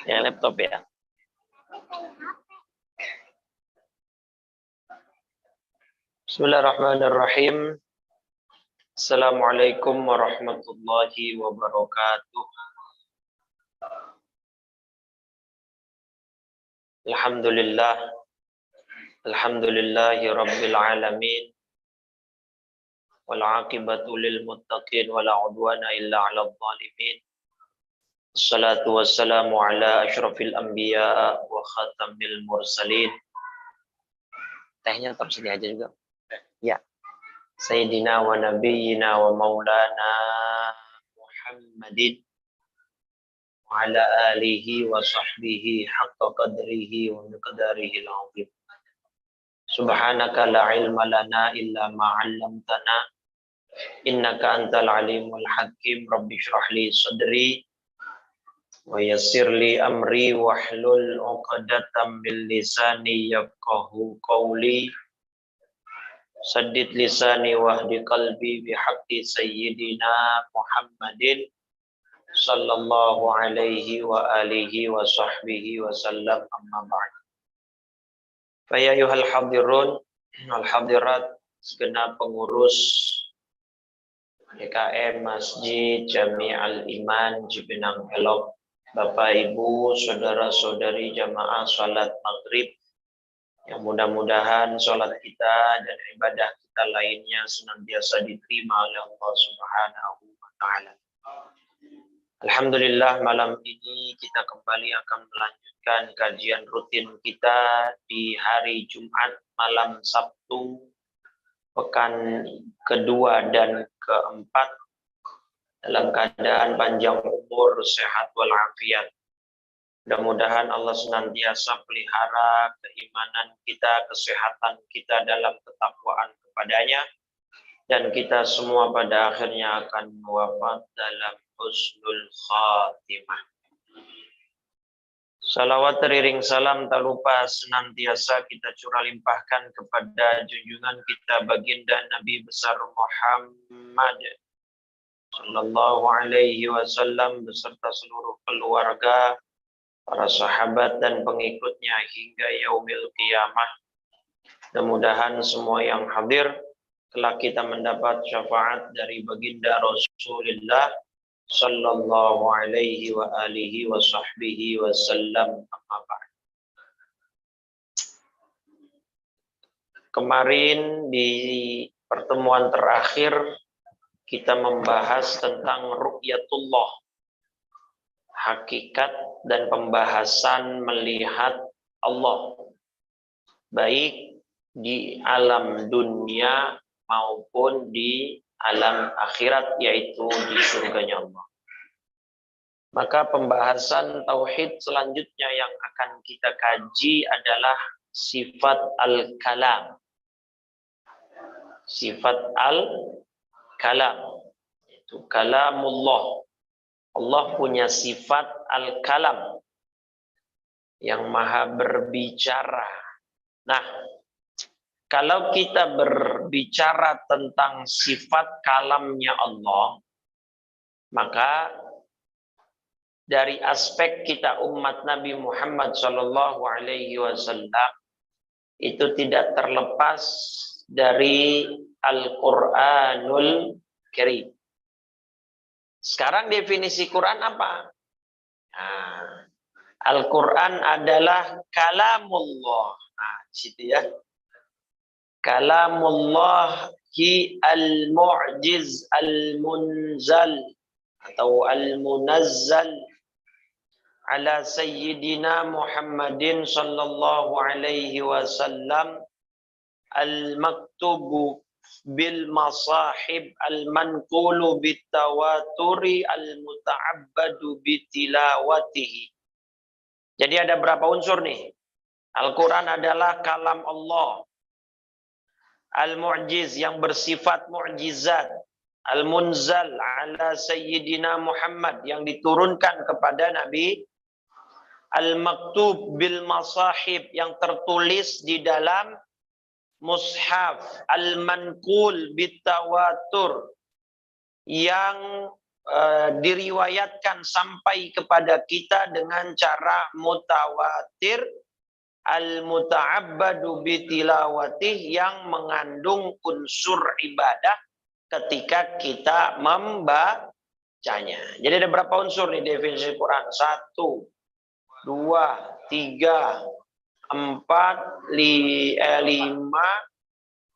Ya, laptop ya. Bismillahirrahmanirrahim. Assalamualaikum warahmatullahi wabarakatuh. Alhamdulillahi rabbil alamin. Wal aqibatu lil muttaqin wala udwana illa 'alal zalimin. Assalatu wassalamu ala asyrafil anbiya wa khatamil mursalin. Tehnya tersedia aja juga. Ya. Sayyidina wa nabiyyina wa maulana Muhammadin wa ala alihi wa sahbihi haqqa qadrihi wa miqdarihi al-'azim. Subhanaka la ilma lana illa ma 'allamtana innaka antal alimul hakim. Rabbi shrah li sadri wa yassir li amri wahlul 'uqdatam min lisani yafqahu qawli. Saddid lisani wahdi qalbi bihaqqi sayyidina Muhammadin sallallahu alaihi wa alihi wa sahbihi wa sallam, amma ba'd. Fa ya ayyuhal hadirun wal hadirat, segenap pengurus DKM Masjid Jami'al Iman Cipinang Elok, Bapak Ibu, saudara-saudari jamaah salat maghrib, yang mudah-mudahan sholat kita dan ibadah kita lainnya senantiasa diterima oleh Allah Subhanahu wa Ta'ala. Alhamdulillah, malam ini kita kembali akan melanjutkan kajian rutin kita di hari Jumat, malam Sabtu, pekan kedua dan keempat, dalam keadaan panjang umur, sehat walafiat. Mudah-mudahan Allah senantiasa pelihara keimanan kita, kesehatan kita dalam ketakwaan kepadanya, dan kita semua pada akhirnya akan wafat dalam husnul khatimah. Salawat teriring salam tak lupa senantiasa kita curah limpahkan kepada junjungan kita baginda Nabi besar Muhammad sallallahu alaihi wasallam beserta seluruh keluarga, para sahabat dan pengikutnya hingga yaumil qiyamah. Mudah-mudahan semua yang hadir telah kita mendapat syafaat dari baginda Rasulullah sallallahu alaihi wa alihi wa sahbihi wasallam, amma ba'd. Kemarin di pertemuan terakhir kita membahas tentang ru'yatullah, hakikat dan pembahasan melihat Allah, baik di alam dunia maupun di alam akhirat, yaitu di surganya Allah. Maka pembahasan tauhid selanjutnya yang akan kita kaji adalah sifat al-kalam. Sifat al-kalam, itu kalamullah. Allah punya sifat al-kalam, yang maha berbicara. Nah, kalau kita berbicara tentang sifat kalamnya Allah, maka dari aspek kita umat Nabi Muhammad SAW itu tidak terlepas dari Al-Quranul Karim. Sekarang definisi Quran apa? Nah, Al-Quran adalah kalamullah. Nah, situ ya. Kalamullahi al-mu'jiz al-munzal atau al-munazzal ala sayyidina Muhammadin sallallahu alaihi wasallam al-maktubu bil masahib al-manqulu bitawaturi al-muta'abbadu bitilawatihi. Jadi ada berapa unsur nih? Al-Quran adalah kalam Allah. Al-mu'jiz, yang bersifat mu'jizat. Al-munzal ala sayyidina Muhammad, yang diturunkan kepada Nabi. Al-maktub bil masahib, yang tertulis di dalam mushaf. Al-manqul bitawatur, yang diriwayatkan sampai kepada kita dengan cara mutawatir, al-muta'abbadu bitilawatih, yang mengandung unsur ibadah ketika kita membacanya. Jadi ada berapa unsur nih definisi Quran? 1, 2, 3, 4, 5,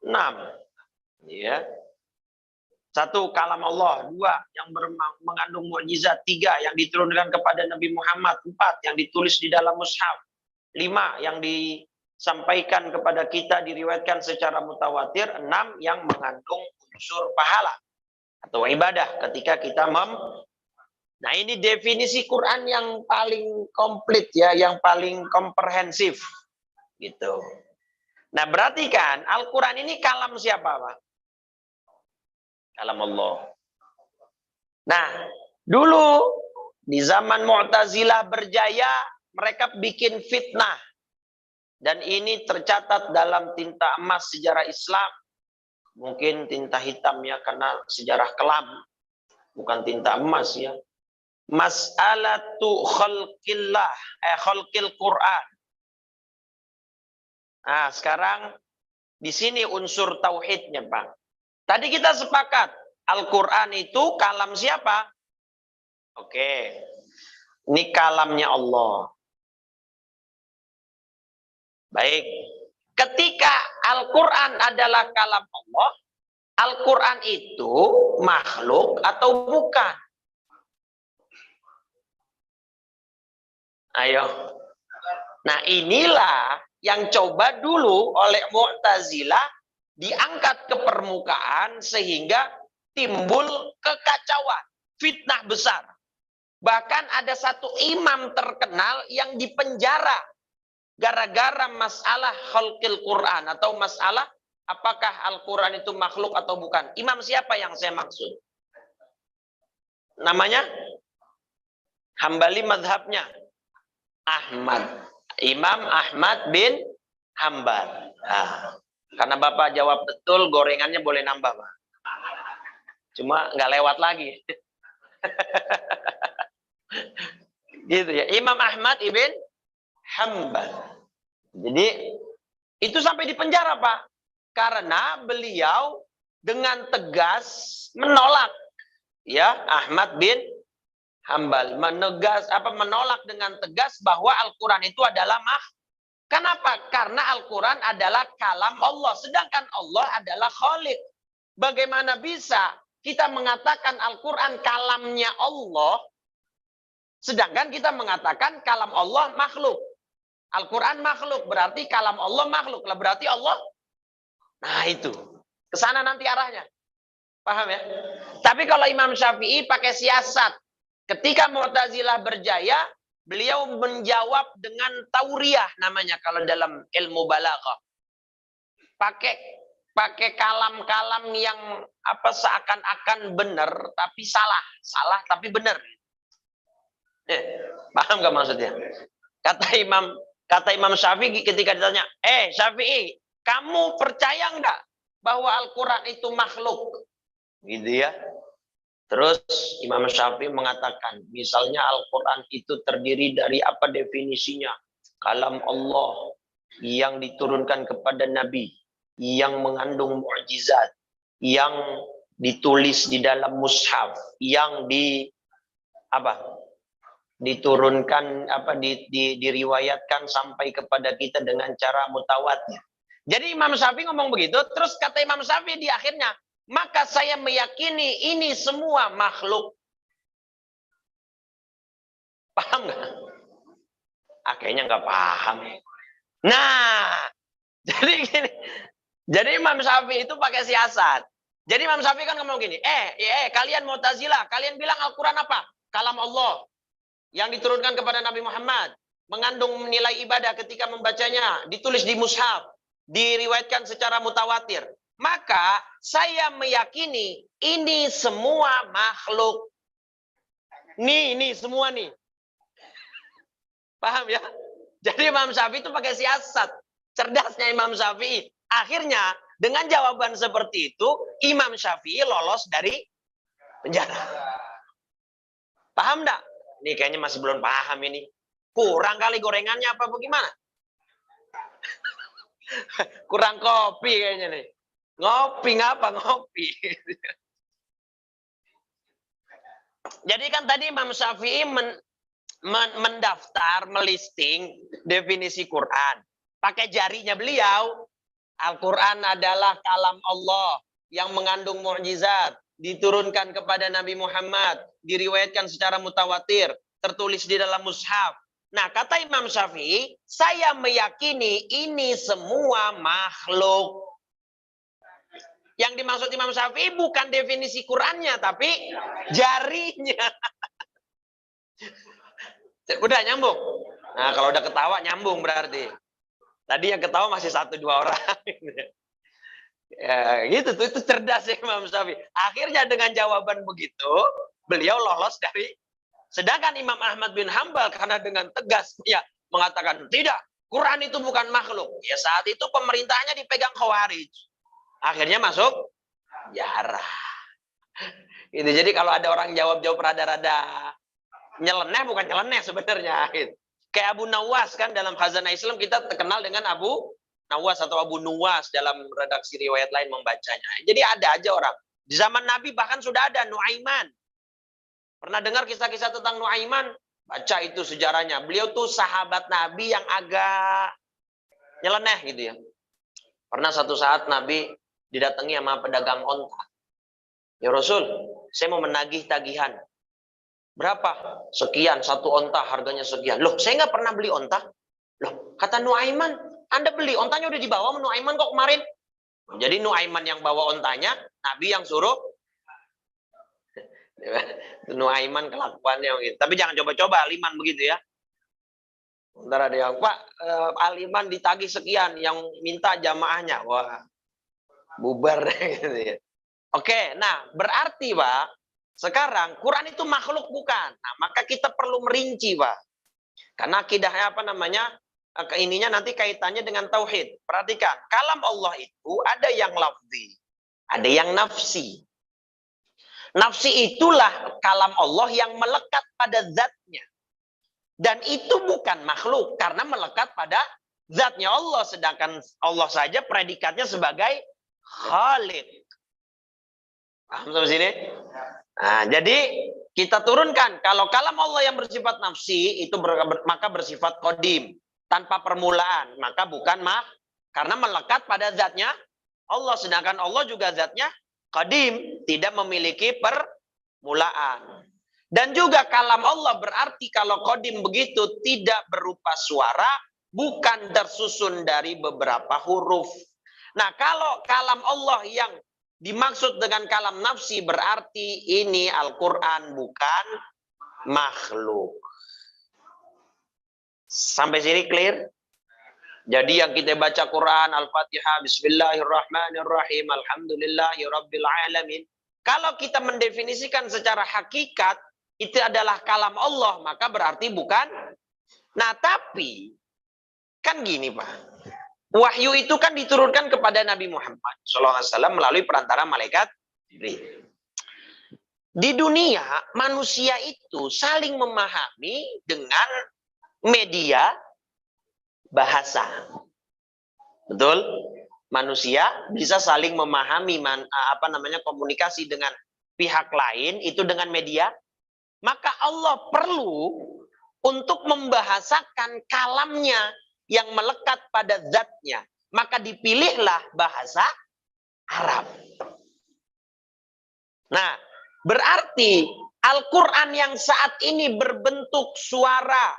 6. Ya. 1, kalam Allah. 2, yang mengandung mukjizat. 3, yang diturunkan kepada Nabi Muhammad. 4, yang ditulis di dalam mushaf. 5, yang disampaikan kepada kita, diriwayatkan secara mutawatir. 6, yang mengandung unsur pahala atau ibadah ketika kita Nah, ini definisi Quran yang paling komplit ya, yang paling komprehensif gitu. Nah, berarti kan Al-Quran ini kalam siapa, Pak? Kalam Allah. Nah, dulu di zaman Mu'tazilah berjaya, mereka bikin fitnah. Dan ini tercatat dalam tinta emas sejarah Islam. Mungkin tinta hitam ya, karena sejarah kelam. Bukan tinta emas ya. Mas'alatu khalqillah, khalqil Quran. Nah, sekarang di sini unsur tauhidnya, Pak. Tadi kita sepakat, Al-Quran itu kalam siapa? Oke. Ini kalamnya Allah. Baik. Ketika Al-Quran adalah kalam Allah, Al-Quran itu makhluk atau bukan? Ayo. Nah, inilah yang coba dulu oleh Mu'tazilah diangkat ke permukaan sehingga timbul kekacauan, fitnah besar. Bahkan ada satu imam terkenal yang dipenjara gara-gara masalah khalqil Quran atau masalah apakah Al-Quran itu makhluk atau bukan. Imam siapa yang saya maksud? Namanya Hambali, madhabnya Ahmad. Imam Ahmad bin Hambal. Nah, karena Bapak jawab betul, gorengannya boleh nambah, Pak. Cuma nggak lewat lagi. Gitu ya. Imam Ahmad ibn Hambal. Jadi itu sampai di penjara, Pak. Karena beliau dengan tegas menolak ya Ahmad bin Hambal, menolak dengan tegas bahwa Al-Quran itu adalah Kenapa? Karena Al-Quran adalah kalam Allah, sedangkan Allah adalah khaliq. Bagaimana bisa kita mengatakan Al-Quran kalamnya Allah, sedangkan kita mengatakan kalam Allah makhluk. Al-Quran makhluk, berarti kalam Allah makhluk. Lah berarti Allah, nah itu. Kesana nanti arahnya. Paham ya? Tapi kalau Imam Syafi'i pakai siasat. Ketika Mu'tazilah berjaya, beliau menjawab dengan tauriyah namanya kalau dalam ilmu balaghah. Pakai kalam-kalam yang seakan-akan benar tapi salah, salah tapi benar. Paham nggak maksudnya? Kata Imam Syafi'i ketika ditanya, Syafi'i, kamu percaya nggak bahwa Al-Quran itu makhluk? Gitu ya. Terus Imam Syafi'i mengatakan, misalnya Al-Quran itu terdiri dari apa definisinya? Kalam Allah yang diturunkan kepada Nabi, yang mengandung mukjizat, yang ditulis di dalam mushaf, yang diturunkan diriwayatkan sampai kepada kita dengan cara mutawatir. Jadi Imam Syafi'i ngomong begitu, terus kata Imam Syafi'i di akhirnya, maka saya meyakini ini semua makhluk. Paham nggak? Kayaknya nggak paham. Nah, jadi gini. Jadi Imam Syafi'i itu pakai siasat. Jadi Imam Syafi'i kan ngomong gini, kalian Mu'tazilah, kalian bilang Al-Quran apa? Kalam Allah yang diturunkan kepada Nabi Muhammad, mengandung nilai ibadah ketika membacanya, ditulis di mushaf, diriwayatkan secara mutawatir. Maka saya meyakini ini semua makhluk. Nih semua nih. Paham ya? Jadi Imam Syafi'i itu pakai siasat. Cerdasnya Imam Syafi'i. Akhirnya dengan jawaban seperti itu, Imam Syafi'i lolos dari penjara. Paham enggak? Ini kayaknya masih belum paham ini. Kurang kali gorengannya apa bagaimana? Kurang kopi kayaknya nih. Ngopi ngapa ngopi? Jadi kan tadi Imam Syafi'i mendaftar, melisting definisi Quran. Pakai jarinya beliau. Al-Quran adalah kalam Allah yang mengandung mukjizat, diturunkan kepada Nabi Muhammad, diriwayatkan secara mutawatir, tertulis di dalam mushaf. Nah, kata Imam Syafi'i, saya meyakini ini semua makhluk. Yang dimaksud Imam Syafi'i bukan definisi Qurannya, tapi jarinya. Udah nyambung? Nah, kalau udah ketawa nyambung berarti. Tadi yang ketawa masih 1-2 orang. Ya, gitu tuh, itu cerdas ya Imam Syafi'i. Akhirnya dengan jawaban begitu, beliau lolos dari. Sedangkan Imam Ahmad bin Hambal karena dengan tegas ya mengatakan tidak, Quran itu bukan makhluk. Ya saat itu pemerintahnya dipegang Khawarij. Akhirnya masuk jarah. Itu jadi kalau ada orang jawab rada-rada nyeleneh, bukan nyeleneh sebenarnya. Gitu. Kayak Abu Nawas kan dalam Khazanah Islam kita terkenal dengan Abu Nawas atau Abu Nuwas dalam redaksi riwayat lain membacanya. Jadi ada aja orang. Di zaman Nabi bahkan sudah ada Nuaiman. Pernah dengar kisah-kisah tentang Nuaiman? Baca itu sejarahnya. Beliau tuh sahabat Nabi yang agak nyeleneh gitu ya. Pernah satu saat Nabi didatangi sama pedagang onta. Ya Rasul, saya mau menagih tagihan. Berapa? Sekian, satu onta harganya sekian. Loh, saya nggak pernah beli onta. Loh, kata Nuaiman, Anda beli, ontanya udah dibawa sama Nuaiman kok kemarin. Jadi Nuaiman yang bawa ontanya, Nabi yang suruh. Nuaiman kelakuannya gitu. Tapi jangan coba-coba Aliman begitu ya. Ntar ada yang, Pak, Aliman ditagih sekian, yang minta jamaahnya. Wah, bubar gitu ya. Oke, nah berarti Pak, sekarang Quran itu makhluk bukan. Nah, maka kita perlu merinci, Pak. Karena akidahnya apa namanya? Ininya nanti kaitannya dengan tauhid. Perhatikan, kalam Allah itu ada yang lafzi, ada yang nafsi. Nafsi itulah kalam Allah yang melekat pada zatnya. Dan itu bukan makhluk karena melekat pada zatnya Allah. Sedangkan Allah saja predikatnya sebagai Khalik. Paham sampai sini? Nah, jadi kita turunkan kalau kalam Allah yang bersifat nafsi itu maka bersifat qadim tanpa permulaan, maka bukan karena melekat pada zatnya Allah. Sedangkan Allah juga zatnya qadim, tidak memiliki permulaan. Dan juga kalam Allah berarti kalau qadim begitu tidak berupa suara, bukan tersusun dari beberapa huruf. Nah, kalau kalam Allah yang dimaksud dengan kalam nafsi berarti ini Al-Quran bukan makhluk. Sampai sini clear? Jadi yang kita baca Quran, Al-Fatihah, Bismillahirrahmanirrahim, Alhamdulillahirabbil alamin. Kalau kita mendefinisikan secara hakikat, itu adalah kalam Allah, maka berarti bukan. Nah, tapi kan gini Pak. Wahyu itu kan diturunkan kepada Nabi Muhammad SAW melalui perantara malaikat Jibril. Di dunia, manusia itu saling memahami dengan media bahasa. Betul? Manusia bisa saling memahami komunikasi dengan pihak lain itu dengan media. Maka Allah perlu untuk membahasakan kalamnya yang melekat pada zatnya. Maka dipilihlah bahasa Arab. Nah, berarti Al-Quran yang saat ini berbentuk suara,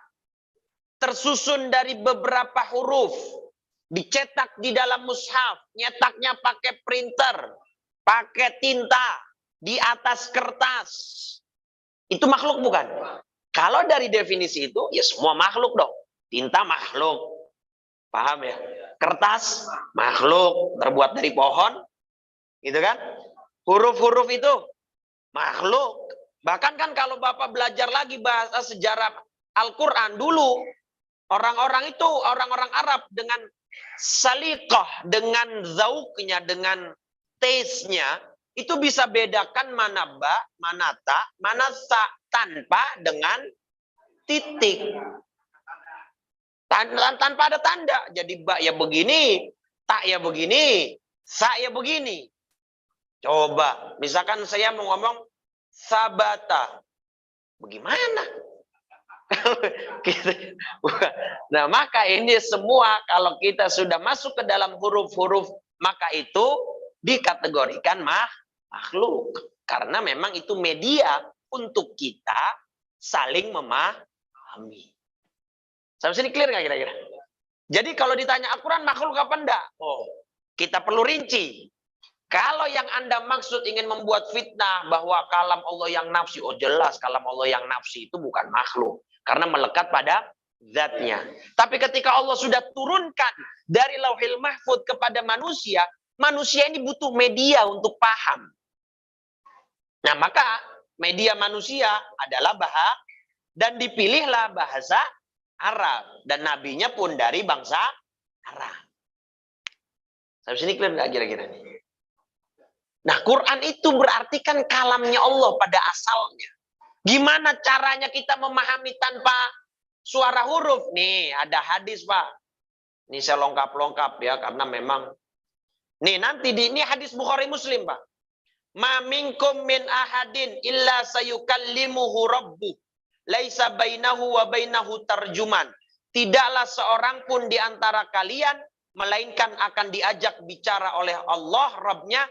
tersusun dari beberapa huruf, dicetak di dalam mushaf, nyetaknya pakai printer, pakai tinta, di atas kertas. Itu makhluk bukan? Kalau dari definisi itu, ya semua makhluk dong. Tinta makhluk. Paham ya? Kertas makhluk, terbuat dari pohon. Gitu kan? Huruf-huruf itu makhluk. Bahkan kan kalau Bapak belajar lagi bahasa sejarah Al-Quran dulu, orang-orang itu, orang-orang Arab dengan saliqah, dengan zauknya, dengan taste-nya, itu bisa bedakan mana ba, mana ta, mana sa. tanpa dengan titik. Tanpa ada tanda. Jadi ba ya begini, tak ya begini, sa ya begini. Coba, misalkan saya mau ngomong sabata. Bagaimana? Nah, maka ini semua kalau kita sudah masuk ke dalam huruf-huruf, maka itu dikategorikan makhluk. Karena memang itu media untuk kita saling memahami. Sampai sini clear nggak kira-kira? Jadi kalau ditanya Al-Quran makhluk apa enggak? Oh, kita perlu rinci. Kalau yang Anda maksud ingin membuat fitnah bahwa kalam Allah yang nafsi, oh jelas kalam Allah yang nafsi itu bukan makhluk. Karena melekat pada zatnya. Tapi ketika Allah sudah turunkan dari Lauhil Mahfuz kepada manusia, manusia ini butuh media untuk paham. Nah maka media manusia adalah bahasa, dan dipilihlah bahasa Arab. Dan nabinya pun dari bangsa Arab. Sampai sini clear nggak kira-kira nih? Nah, Quran itu berarti kan kalamnya Allah pada asalnya. Gimana caranya kita memahami tanpa suara huruf? Nih, ada hadis, Pak. Ini saya lengkap-lengkap ya, karena memang. Nih, nanti ini hadis Bukhari Muslim, Pak. Ma minkum min ahadin illa sayukallimuhu rabbuh. Laisa bainahu wa bainahu tarjuman. Tidaklah seorang pun di antara kalian, melainkan akan diajak bicara oleh Allah, Rabbnya,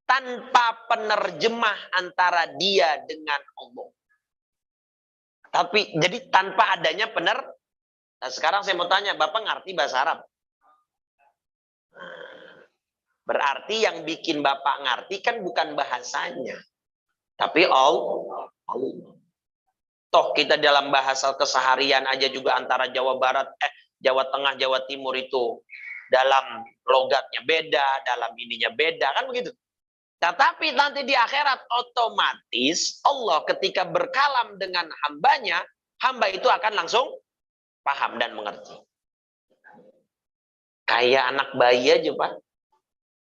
tanpa penerjemah antara dia dengan Allah. Tapi jadi tanpa adanya Nah, sekarang saya mau tanya, Bapak ngerti bahasa Arab? Berarti yang bikin Bapak ngerti kan bukan bahasanya, tapi Allah. Toh kita dalam bahasa keseharian aja juga antara Jawa Barat, Jawa Tengah, Jawa Timur itu dalam logatnya beda, dalam ininya beda, kan begitu. Tetapi nanti di akhirat otomatis Allah ketika berkalam dengan hambanya, hamba itu akan langsung paham dan mengerti. Kayak anak bayi aja, Pak.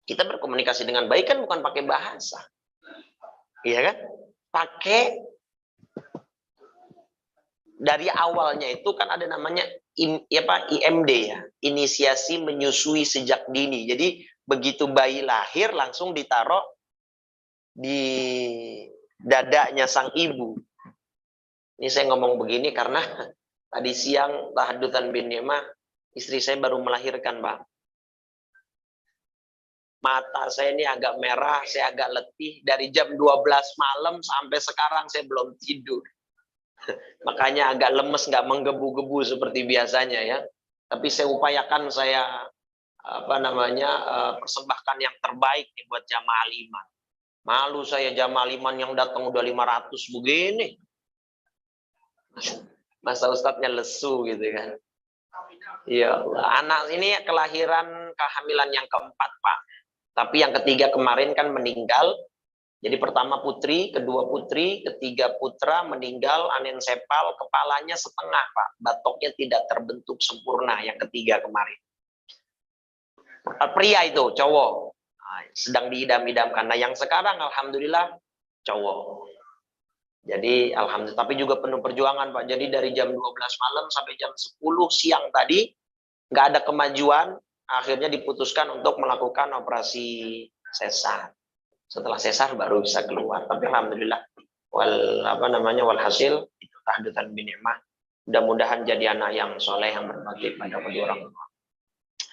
Kita berkomunikasi dengan bayi kan bukan pakai bahasa. Iya kan? Pakai, dari awalnya itu kan ada namanya IMD ya, inisiasi menyusui sejak dini. Jadi begitu bayi lahir langsung ditaruh di dadanya sang ibu. Ini saya ngomong begini karena tadi siang tahadutan bin Nimah, istri saya baru melahirkan, Pak. Mata saya ini agak merah, saya agak letih. Dari jam 12 malam sampai sekarang saya belum tidur. Makanya agak lemes, nggak menggebu-gebu seperti biasanya ya. Tapi saya upayakan saya persembahkan yang terbaik nih buat jamaah liman. Malu saya jamaah liman yang datang udah 500 begini. Masa ustadznya lesu gitu kan. Ya Allah, anak ini kelahiran kehamilan yang keempat, Pak. Tapi yang ketiga kemarin kan meninggal. Jadi pertama putri, kedua putri, ketiga putra meninggal anensepal, kepalanya setengah, Pak. Batoknya tidak terbentuk sempurna yang ketiga kemarin. Pria itu, cowok. Sedang diidam-idamkan. Nah, yang sekarang alhamdulillah cowok. Jadi alhamdulillah, tapi juga penuh perjuangan, Pak. Jadi dari jam 12 malam sampai jam 10 siang tadi nggak ada kemajuan, akhirnya diputuskan untuk melakukan operasi sesar. Setelah sesar baru bisa keluar. Tapi alhamdulillah walhasil itu tahadutan bin Nimah. Mudah-mudahan jadi anak yang soleh, yang berbakti pada kedua orang tua.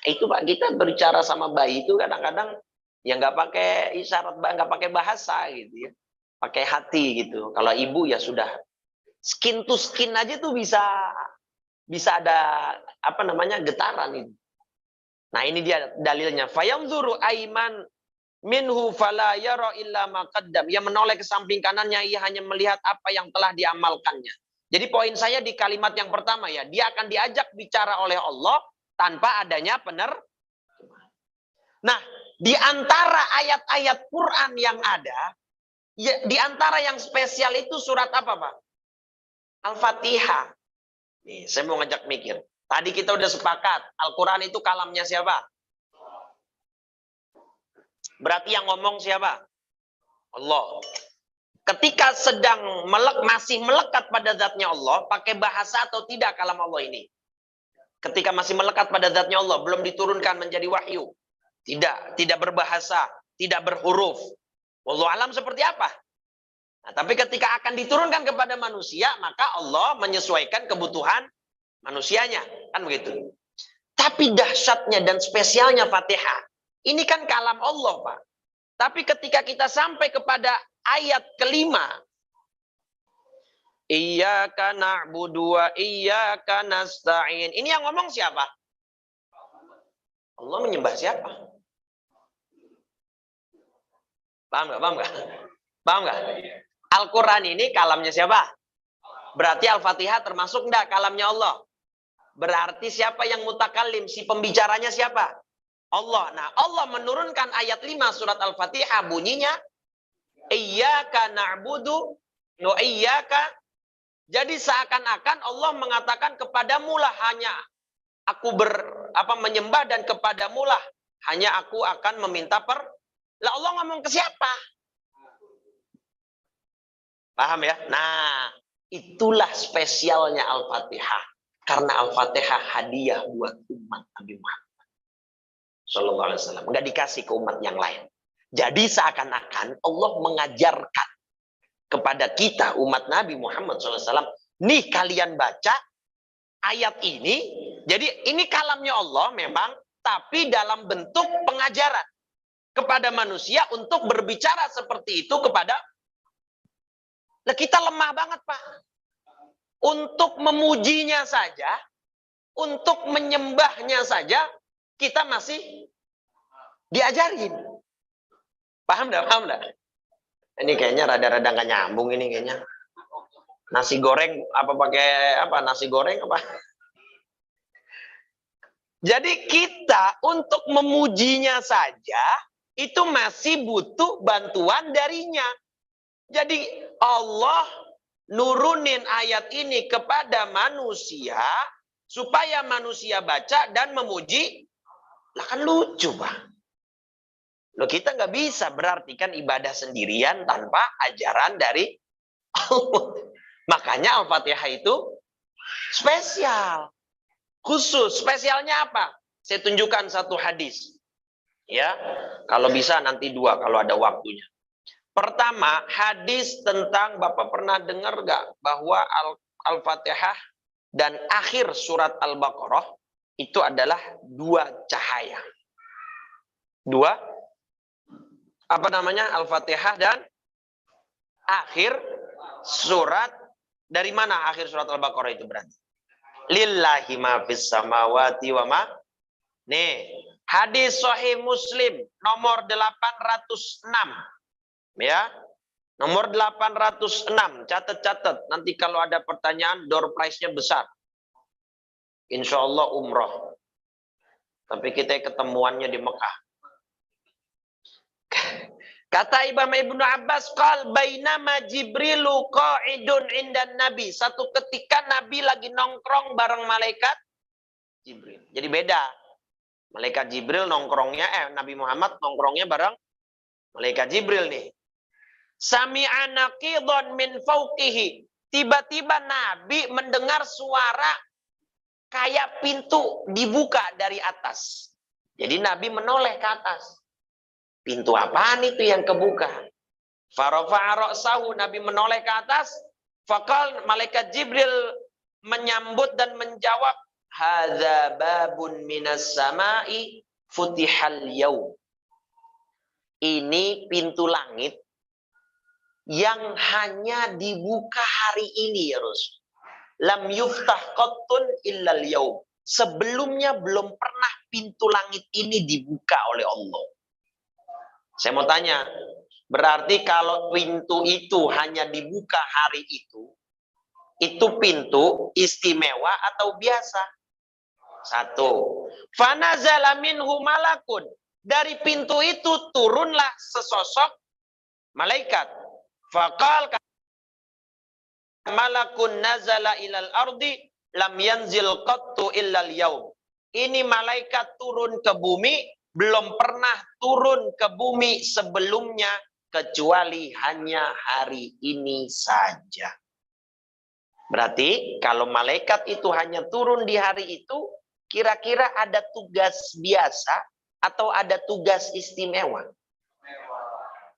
Itu Pak, kita berbicara sama bayi itu kadang-kadang ya nggak pakai isyarat, nggak pakai bahasa gitu ya, pakai hati gitu. Kalau ibu ya sudah skin to skin aja tuh bisa ada getaran itu. Nah ini dia dalilnya. Fayanzuru aiman minhu fala yara illa ma qaddam. Ia menoleh ke samping kanannya, ia hanya melihat apa yang telah diamalkannya. Jadi poin saya di kalimat yang pertama ya, dia akan diajak bicara oleh Allah tanpa adanya Nah, di antara ayat-ayat Quran yang ada, ya, di antara yang spesial itu surat apa, Pak? Al-Fatihah. Nih, saya mau ngajak mikir. Tadi kita udah sepakat, Al-Quran itu kalamnya siapa? Berarti yang ngomong siapa? Allah. Ketika sedang masih melekat pada zatnya Allah, pakai bahasa atau tidak kalam Allah ini? Ketika masih melekat pada zatnya Allah, belum diturunkan menjadi wahyu. Tidak berbahasa, tidak berhuruf. Wallahu alam seperti apa? Nah, tapi ketika akan diturunkan kepada manusia, maka Allah menyesuaikan kebutuhan manusianya. Kan begitu. Tapi dahsyatnya dan spesialnya Fatihah, ini kan kalam Allah, Pak. Tapi ketika kita sampai kepada ayat kelima, Iyyaka na'budu wa iyyaka nasta'in. Ini yang ngomong siapa? Allah menyembah siapa? Paham nggak? Paham nggak? Paham nggak? Al-Quran ini kalamnya siapa? Berarti Al-Fatihah termasuk enggak kalamnya Allah? Berarti siapa yang mutakallim? Si pembicaranya siapa? Allah. Nah, Allah menurunkan ayat 5 surat Al-Fatihah bunyinya Iyyaka na'budu wa iyyaka. Jadi seakan-akan Allah mengatakan kepadamu lah hanya aku menyembah dan kepadamu lah hanya aku akan meminta Lah Allah ngomong ke siapa? Paham ya? Nah, itulah spesialnya Al-Fatihah. Karena Al-Fatihah hadiah buat umat Nabi Muhammad sallallahu alaihi wasallam. Enggak dikasih ke umat yang lain. Jadi seakan-akan Allah mengajarkan kepada kita umat Nabi Muhammad SAW, nih kalian baca ayat ini, jadi ini kalamnya Allah memang, tapi dalam bentuk pengajaran kepada manusia untuk berbicara seperti itu kepada. Nah, kita lemah banget, Pak. Untuk memujinya saja, untuk menyembahnya saja, kita masih diajarin. Paham dah? Paham dah? Ini kayaknya rada-rada nggak nyambung ini kayaknya. Nasi goreng apa pakai apa? Nasi goreng apa? Jadi kita untuk memujinya saja itu masih butuh bantuan darinya. Jadi Allah nurunin ayat ini kepada manusia supaya manusia baca dan memuji. Lah kan lucu, Pak. Loh, kita nggak bisa berarti kan ibadah sendirian tanpa ajaran dari Allah. Makanya Al-Fatihah itu spesial. Khusus. Spesialnya apa? Saya tunjukkan satu hadis. Ya, kalau bisa nanti 2 kalau ada waktunya. Pertama, hadis tentang Bapak pernah dengar nggak bahwa Al-Fatihah dan akhir surat Al-Baqarah itu adalah 2 cahaya. 2 apa namanya? Al-Fatihah dan akhir surat. Dari mana akhir surat Al-Baqarah itu berarti? Lillahi ma fis samawati wa ma. Nih, hadis sahih Muslim nomor 806. Ya. Nomor 806, catat-catat. Nanti kalau ada pertanyaan, door prize-nya besar. Insya Allah umroh. Tapi kita ketemuannya di Mekah. Kata Imam Ibnu Abbas, qal bainama Jibrilu qa'idun indan Nabi. Satu ketika Nabi lagi nongkrong bareng malaikat Jibril. Jadi beda. Malaikat Jibril nongkrongnya, Nabi Muhammad nongkrongnya bareng malaikat Jibril nih. Sami'a naqidun min fauqihi. Tiba-tiba Nabi mendengar suara kayak pintu dibuka dari atas. Jadi Nabi menoleh ke atas. Pintu apaan itu yang kebuka? Farafa'a ra'sahu, Nabi menoleh ke atas. Faqal, malaikat Jibril menyambut dan menjawab, hadza babun minas sama'i futihal yaum. Ini pintu langit yang hanya dibuka hari ini ya Rasul. Lam yuftah qattun illal yaum. Sebelumnya belum pernah pintu langit ini dibuka oleh Allah. Saya mau tanya, berarti kalau pintu itu hanya dibuka hari itu pintu istimewa atau biasa? 1. Fanazala minhu malakun. Dari pintu itu turunlah sesosok malaikat. Faqal malakun nazala ilal ardi lam yanzil qattu illal yaum. Ini malaikat turun ke bumi, belum pernah turun ke bumi sebelumnya kecuali hanya hari ini saja. Berarti kalau malaikat itu hanya turun di hari itu, kira-kira ada tugas biasa atau ada tugas istimewa?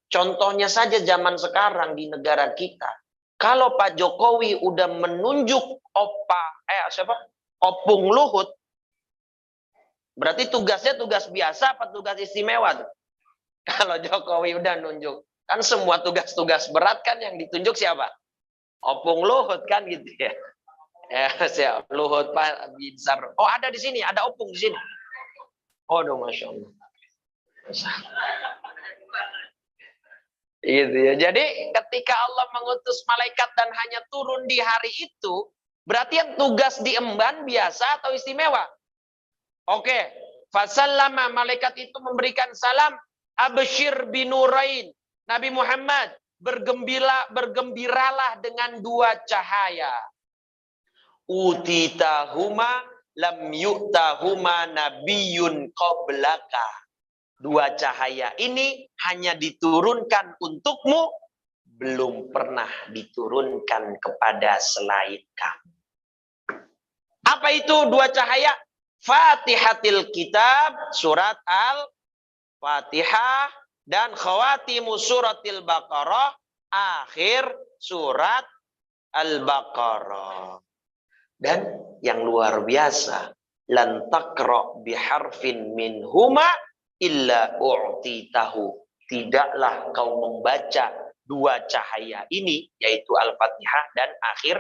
Contohnya saja zaman sekarang di negara kita. Kalau Pak Jokowi udah menunjuk Opung Luhut, berarti tugasnya tugas biasa apa tugas istimewa tuh? Kalau Jokowi udah nunjuk, kan semua tugas-tugas berat kan yang ditunjuk siapa? Opung Luhut kan gitu ya. Siap. Luhut Pak Binsar. Oh ada di sini, ada Opung di sini. Oh, masya Allah. Gitu ya. Jadi ketika Allah mengutus malaikat dan hanya turun di hari itu, berarti yang tugas diemban biasa atau istimewa? Oke. Fasallama, malaikat itu memberikan salam, absyir binurain. Nabi Muhammad, bergembiralah dengan dua cahaya. Utitahuma lam yu'tahuma nabiyyun qablaka. Dua cahaya ini hanya diturunkan untukmu, belum pernah diturunkan kepada selain kamu. Apa itu dua cahaya? Fatihatil kitab, surat Al-Fatihah, dan khawatimu suratil Baqarah, akhir surat Al-Baqarah. Dan yang luar biasa, lan taqra biharfin minhuma illa u'titahu. Tidaklah kau membaca dua cahaya ini, yaitu Al-Fatihah dan akhir,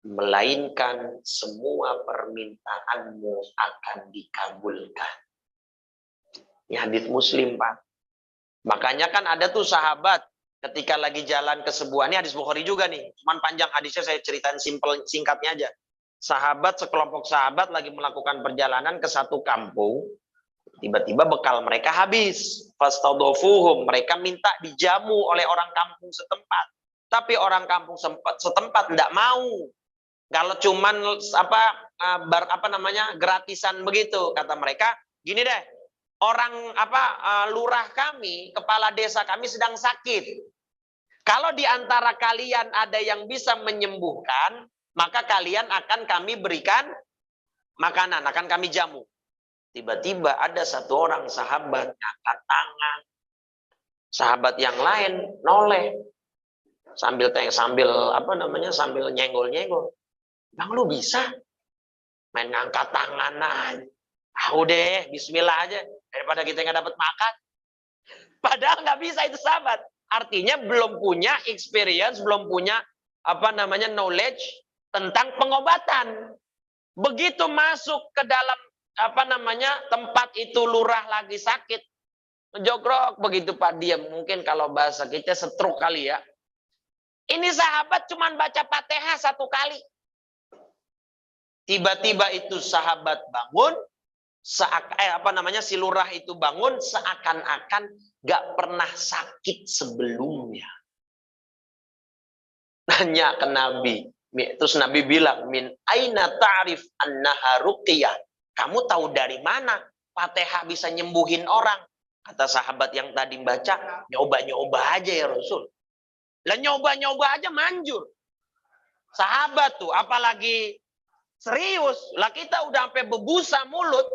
melainkan semua permintaanmu akan dikabulkan. Ini hadits Muslim, Pak. Makanya kan ada tuh sahabat ketika lagi jalan ke sebuah, ini hadis Bukhari juga nih, cuman panjang hadisnya, saya ceritain singkatnya aja. Sekelompok sahabat lagi melakukan perjalanan ke satu kampung. Tiba-tiba bekal mereka habis. Fastadhafuhum, mereka minta dijamu oleh orang kampung setempat. Tapi orang kampung setempat tidak mau. Kalau cuman gratisan begitu, kata mereka, gini deh, lurah kami, kepala desa kami sedang sakit. Kalau di antara kalian ada yang bisa menyembuhkan, maka kalian akan kami berikan makanan, akan kami jamu. Tiba-tiba ada satu orang sahabat angkat tangan. Sahabat yang lain noleh sambil nyenggol-nyenggol. Bang, lu bisa main ngangkat tangan aja. Deh, bismillah aja daripada kita nggak dapat makan. Padahal nggak bisa itu sahabat. Artinya belum punya experience, belum punya knowledge tentang pengobatan. Begitu masuk ke dalam tempat itu, lurah lagi sakit, jogrok begitu Pak, dia mungkin kalau bahasa kita stroke kali ya. Ini sahabat cuman baca Fatihah satu kali. Tiba-tiba itu sahabat bangun, si lurah itu bangun seakan-akan gak pernah sakit sebelumnya. Nanya ke Nabi, terus Nabi bilang, min aina ta'rif annaha ruqyah. Kamu tahu dari mana Fatihah bisa nyembuhin orang? Kata sahabat yang tadi baca, nyoba-nyoba aja ya Rasul. Lah nyoba-nyoba aja manjur. Sahabat tuh, apalagi serius. Lah kita udah sampai bebusa mulut.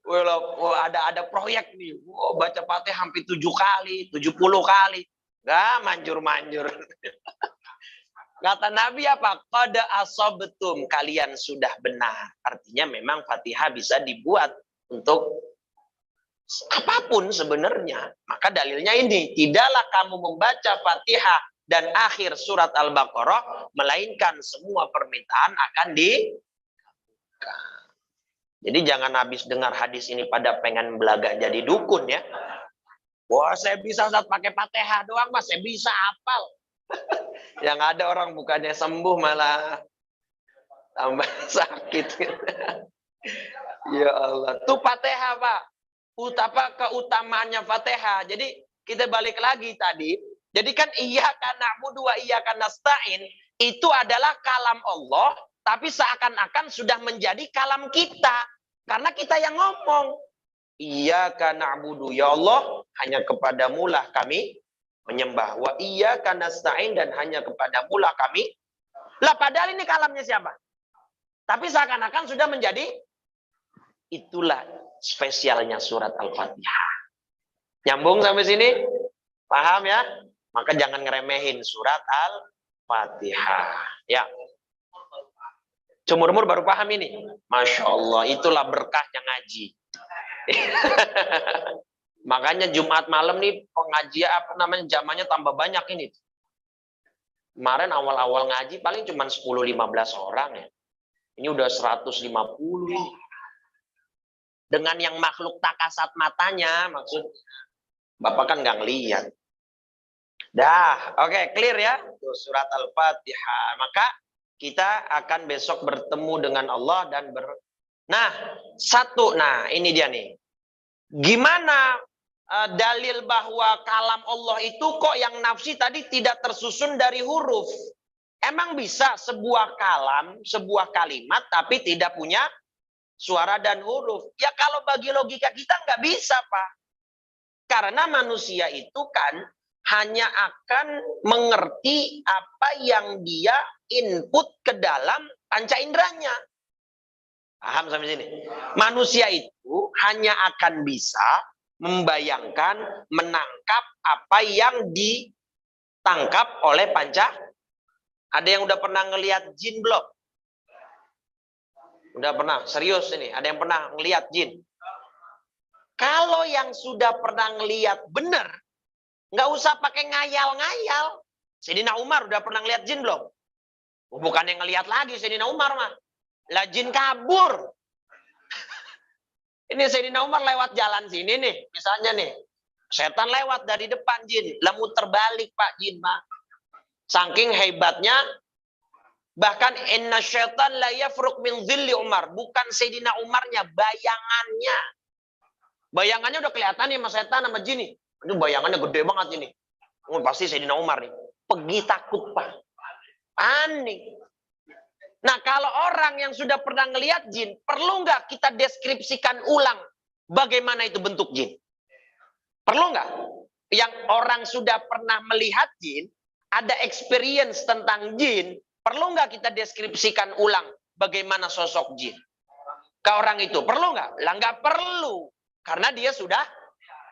Ada proyek nih. Baca Fatihah hampir 7 kali, 70 kali. Enggak manjur-manjur. Kata Nabi apa? Qad asabtum, kalian sudah benar. Artinya memang Fatihah bisa dibuat untuk apapun sebenarnya. Maka dalilnya ini, tidaklah kamu membaca Fatihah dan akhir surat Al-Baqarah, melainkan semua permintaan akan dikabulkan. Jadi jangan habis dengar hadis ini pada pengen belaga jadi dukun ya. Wah, saya bisa saat pakai Fatihah doang, Mas, saya bisa hafal. Yang ada orang bukannya sembuh malah tambah sakit. Ya Allah. Tuh Fatihah, Pak. Keutamaannya Fatihah. Jadi kita balik lagi tadi. Jadi kan iyyaka na'budu wa iyyaka nasta'in itu adalah kalam Allah, tapi seakan-akan sudah menjadi kalam kita. Karena kita yang ngomong. Iyyaka na'budu, ya Allah, hanya kepadamu lah kami menyembah. Wa iyyaka nasta'in, dan hanya kepadamu lah kami. Lah padahal ini kalamnya siapa? Tapi seakan-akan sudah menjadi, itulah spesialnya surat Al-Fatihah. Nyambung sampai sini? Paham ya? Maka jangan ngeremehin surat Al-Fatihah. Ya. Seumur-umur baru paham ini. Masya Allah, itulah berkahnya ngaji. Makanya Jumat malam nih pengajian zamannya tambah banyak ini. Kemarin awal-awal ngaji paling cuma 10-15 orang ya. Ini udah 150 ini. Dengan yang makhluk tak kasat matanya, maksud Bapak kan nggak ngelihat. Dah, oke, clear ya. Tuh, surat Al-Fatihah. Maka kita akan besok bertemu dengan Allah dan Nah, ini dia nih. Gimana dalil bahwa kalam Allah itu kok yang nafsi tadi tidak tersusun dari huruf? Emang bisa sebuah kalam, sebuah kalimat tapi tidak punya suara dan huruf? Ya kalau bagi logika kita nggak bisa, Pak. Karena manusia itu kan hanya akan mengerti apa yang dia input ke dalam panca inderanya. Paham sampai sini? Manusia itu hanya akan bisa membayangkan, menangkap apa yang ditangkap oleh panca. Ada yang udah pernah ngelihat jin belum? Udah pernah? Serius ini? Ada yang pernah ngelihat jin? Kalau yang sudah pernah ngelihat bener, nggak usah pakai ngayal-ngayal. Sayyidina Umar udah pernah ngelihat jin belum? Bukan yang ngelihat lagi Sayyidina Umar mah. Lah jin kabur. Ini Sayyidina Umar lewat jalan sini nih, misalnya nih. Setan lewat dari depan jin, lah muter balik Pak jin, Pak. Saking hebatnya, bahkan inna syaitan la yafruq min dhilli Umar. Bukan Sayyidina Umarnya, bayangannya. Bayangannya udah kelihatan nih sama setan sama jin nih. Ini bayangannya gede banget ini. Pasti Sayyidina Umar nih. Pergi takut, Pak. Panik. Nah, kalau orang yang sudah pernah ngelihat jin, perlu nggak kita deskripsikan ulang bagaimana itu bentuk jin? Perlu nggak? Yang orang sudah pernah melihat jin, ada experience tentang jin, perlu nggak kita deskripsikan ulang bagaimana sosok jin? Ke orang itu, perlu nggak? Lah nggak perlu. Karena dia sudah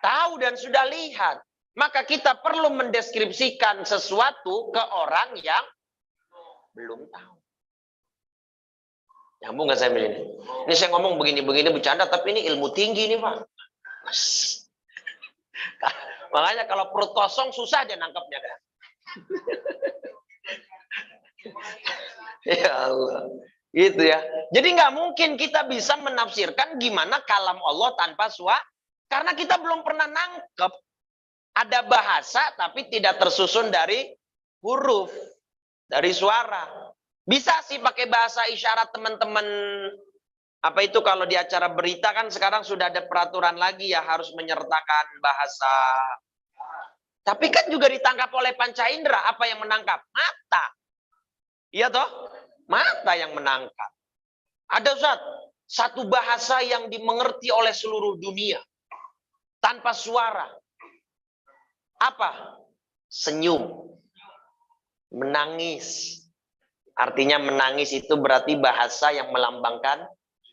tahu dan sudah lihat. Maka kita perlu mendeskripsikan sesuatu ke orang yang belum tahu. Nyambung nggak saya ini? Ini saya ngomong begini-begini bercanda, tapi ini ilmu tinggi nih Pak. Makanya kalau perut kosong susah dia nangkepnya kan. Ya Allah, gitu ya. Jadi nggak mungkin kita bisa menafsirkan gimana kalam Allah tanpa suara, karena kita belum pernah nangkep. Ada bahasa tapi tidak tersusun dari huruf, dari suara. Bisa sih pakai bahasa isyarat teman-teman. Apa itu kalau di acara berita kan sekarang sudah ada peraturan lagi ya harus menyertakan bahasa. Tapi kan juga ditangkap oleh panca indera. Apa yang menangkap? Mata. Iya toh? Mata yang menangkap. Ada Ustaz, satu bahasa yang dimengerti oleh seluruh dunia. Tanpa suara. Apa? Senyum. Menangis. Artinya menangis itu berarti bahasa yang melambangkan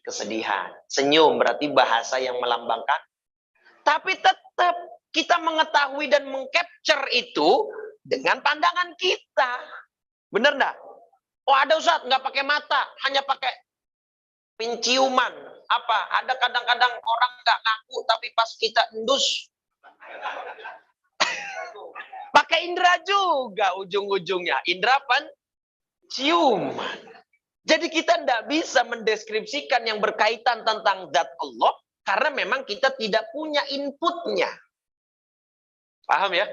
kesedihan. Senyum berarti bahasa yang melambangkan. Tapi tetap kita mengetahui dan mengcapture itu dengan pandangan kita. Bener enggak? Oh ada Ustaz, nggak pakai mata, hanya pakai penciuman. Apa? Ada kadang-kadang orang nggak ngaku, tapi pas kita endus, pakai indera juga ujung-ujungnya. Indera penciuman. Jadi kita tidak bisa mendeskripsikan yang berkaitan tentang zat Allah karena memang kita tidak punya inputnya. Paham ya?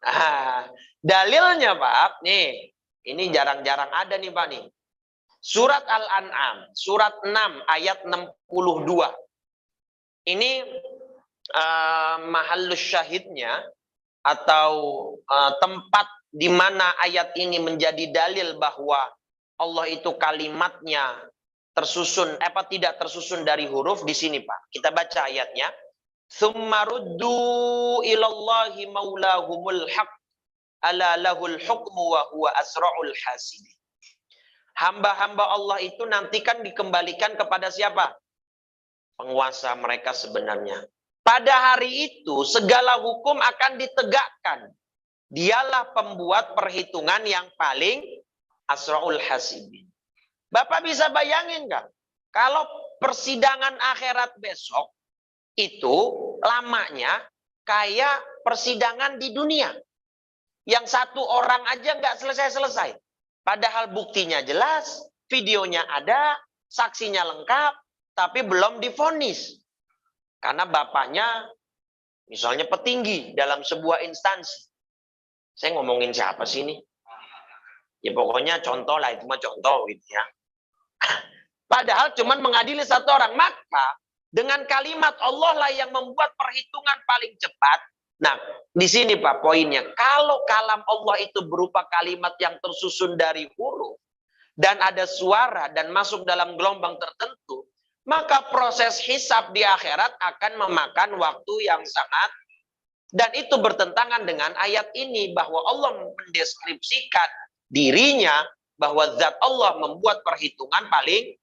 Nah, dalilnya Pak, nih, ini jarang-jarang ada nih Pak nih. Surat Al-An'am, surat 6 ayat 62. Ini mahallus syahidnya atau tempat di mana ayat ini menjadi dalil bahwa Allah itu kalimatnya tersusun, tidak tersusun dari huruf di sini Pak. Kita baca ayatnya. Tsumma ruddu ilallahi maulahumul haq. Ala lahul hukmu wa huwa asra'ul hasidin. Hamba-hamba Allah itu nanti kan dikembalikan kepada siapa? Penguasa mereka sebenarnya. Pada hari itu segala hukum akan ditegakkan. Dialah pembuat perhitungan yang paling asra'ul hasidin. Bapak bisa bayangin nggak? Kalau persidangan akhirat besok itu lamanya kayak persidangan di dunia. Yang satu orang aja nggak selesai-selesai. Padahal buktinya jelas, videonya ada, saksinya lengkap, tapi belum divonis. Karena bapaknya misalnya petinggi dalam sebuah instansi. Saya ngomongin siapa sih ini? Ya pokoknya contoh lah, itu mah contoh gitu ya. Padahal cuman mengadili satu orang. Maka dengan kalimat Allah lah yang membuat perhitungan paling cepat. Nah, di sini Pak poinnya. Kalau kalam Allah itu berupa kalimat yang tersusun dari huruf dan ada suara dan masuk dalam gelombang tertentu, maka proses hisab di akhirat akan memakan waktu yang sangat, dan itu bertentangan dengan ayat ini bahwa Allah mendeskripsikan dirinya bahwa zat Allah membuat perhitungan paling.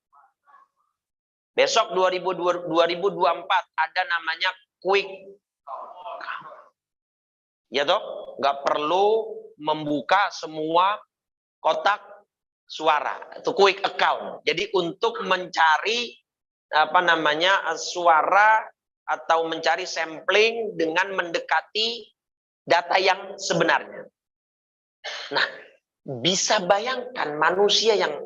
Besok 2024 ada namanya quick. Ya toh, nggak perlu membuka semua kotak suara, itu quick account. Jadi untuk mencari suara atau mencari sampling dengan mendekati data yang sebenarnya. Nah, bisa bayangkan manusia yang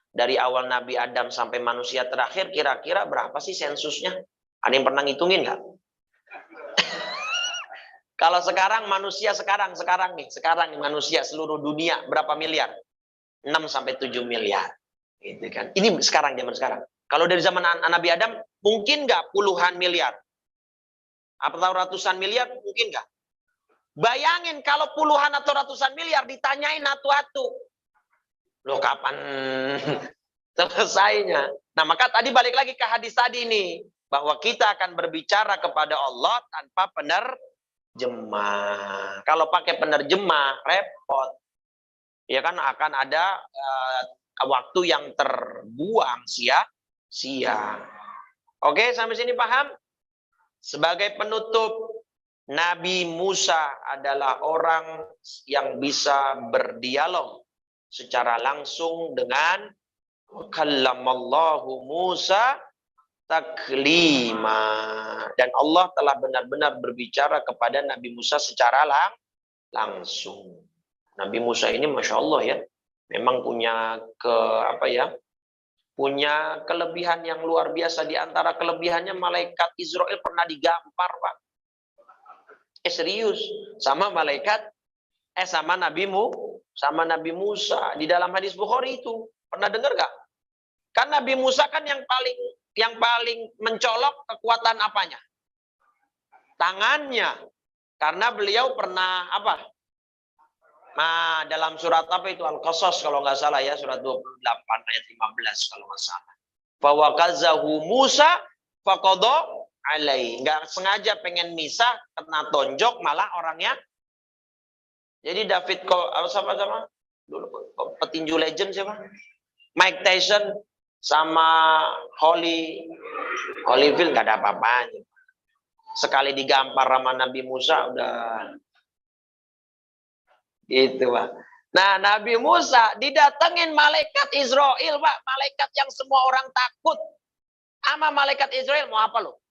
dari awal Nabi Adam sampai manusia terakhir kira-kira berapa sih sensusnya? Ada yang pernah ngitungin nggak? Kalau sekarang manusia sekarang nih manusia seluruh dunia berapa miliar? 6 sampai 7 miliar. Gitu kan. Ini sekarang zaman sekarang. Kalau dari zaman Nabi Adam mungkin nggak puluhan miliar? Atau ratusan miliar mungkin nggak? Bayangin kalau puluhan atau ratusan miliar ditanyain atu-atu. Loh kapan selesainya? Nah, maka tadi balik lagi ke hadis tadi nih, bahwa kita akan berbicara kepada Allah tanpa penerjemah. Kalau pakai penerjemah repot. Ya kan akan ada waktu yang terbuang sia-sia. Oke, sampai sini paham? Sebagai penutup, Nabi Musa adalah orang yang bisa berdialog secara langsung dengan kallamallahu Musa taklima, dan Allah telah benar-benar berbicara kepada Nabi Musa secara langsung. Nabi Musa ini Masya Allah ya, memang punya punya kelebihan yang luar biasa. Di antara kelebihannya malaikat Israel pernah digampar Pak. Serius, sama Nabi Musa di dalam hadis Bukhari itu. Pernah dengar gak? Kan Nabi Musa kan yang paling mencolok kekuatan apanya? Tangannya. Karena beliau pernah apa? Nah, dalam surat apa itu? Al-Qasas kalau nggak salah ya, surat 28 ayat 15 kalau nggak salah. Fawakazahu Musa faqadha alai. Nggak sengaja pengen misah, kena tonjok malah orangnya. Jadi David sama dulu petinju legend siapa? Mike Tyson sama Holyfield nggak ada apa-apanya. Sekali digampar sama Nabi Musa udah gitu Pak. Nah, Nabi Musa didatengin malaikat Israel, Pak. Malaikat yang semua orang takut. Sama malaikat Israel mau apa lo?